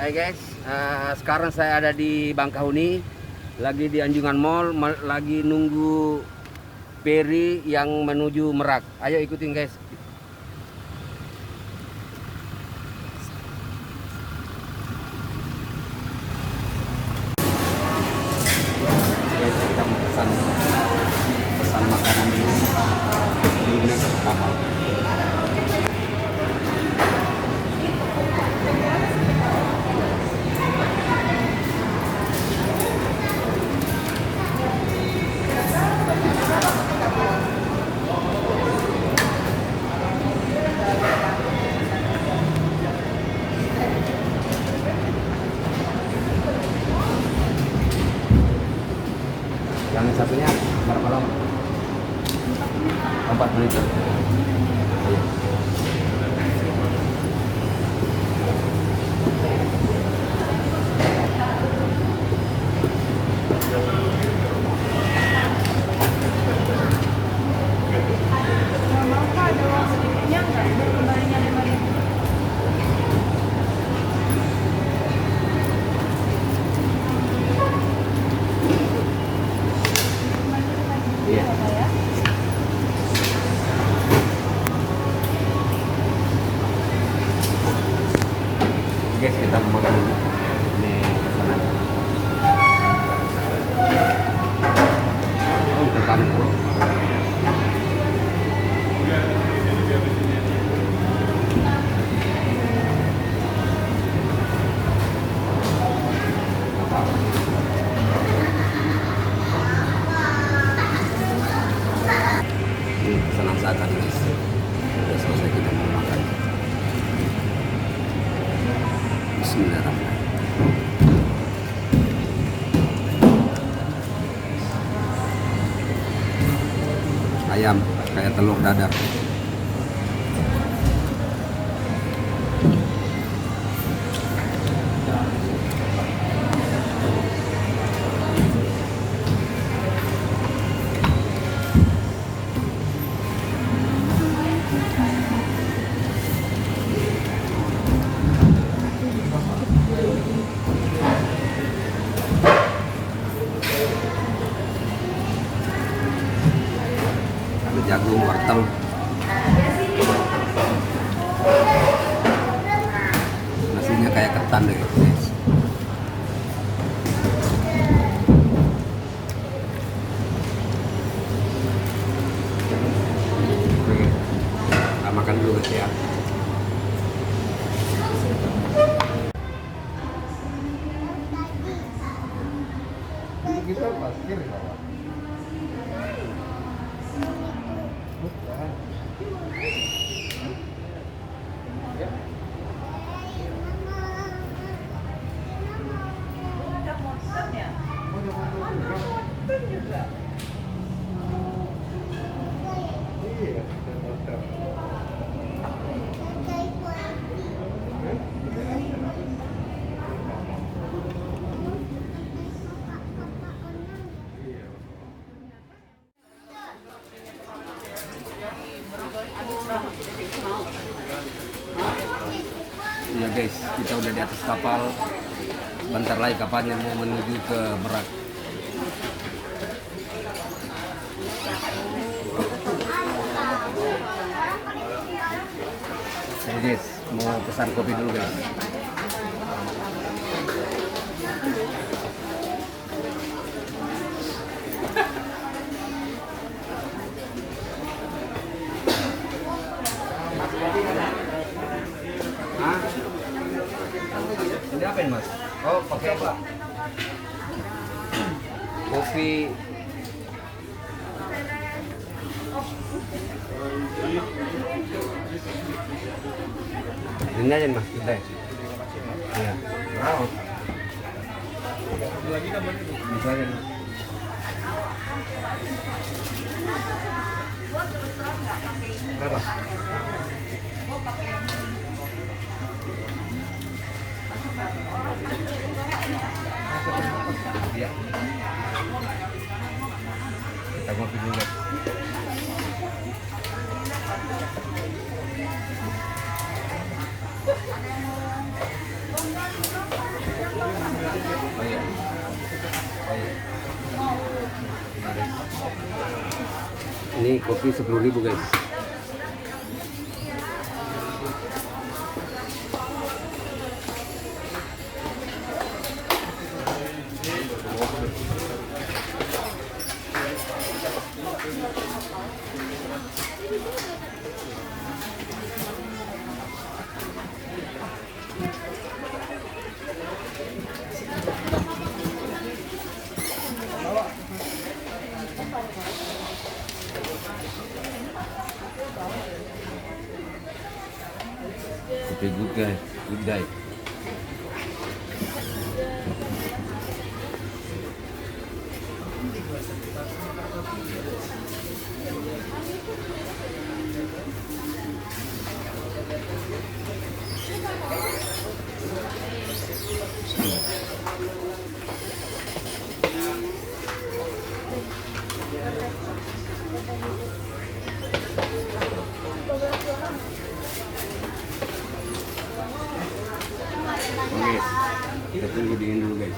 Hai guys, sekarang saya ada di Bangkahuni, lagi di Anjungan Mall, lagi nunggu ferry yang menuju Merak. Ayo ikutin guys. Guys, kita mau pesan makanan dulu. Belum naik ke kapal. Yang satunya berapa lama? 4 menit. Iya. Guys, kita mau makan dulu. Ini pesanan. Oh, tekan. Ini pesanan saat guys. Sudah selesai, kita mau makan. Bismillahirrahmanirrahim. Ayam kayak telur dadar. Ada jagung, wortel. Nasinya kayak ketan deh guys. Oke, kita makan dulu guys ya. Kita parkir bawah. Ya guys, kita udah di atas kapal. Bentar lagi kapalnya mau menuju ke Merak. Jadi guys, mau pesan kopi dulu guys. Hah? Ini apa ini mas? Oh pakai apa? Kopi. Ini aja mas, kita ya. Iya. Wow. Lagi kabar itu. Bisa aja mas. Berapa? Ya. Kita ngopi dulu guys. Oh iya. Oh iya. Ini kopi 10.000 guys. Kopi good guys, good guys. Oke, kita tunggu dingin dulu guys.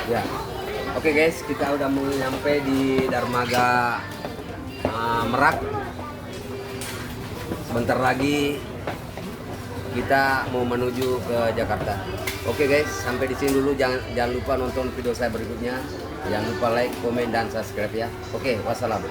Ya, oke guys, kita udah mau nyampe di Dermaga Merak. Sebentar lagi kita mau menuju ke Jakarta. Oke guys, sampai di sini dulu. Jangan lupa nonton video saya berikutnya. Jangan lupa like, komen, dan subscribe ya. Oke, wassalam.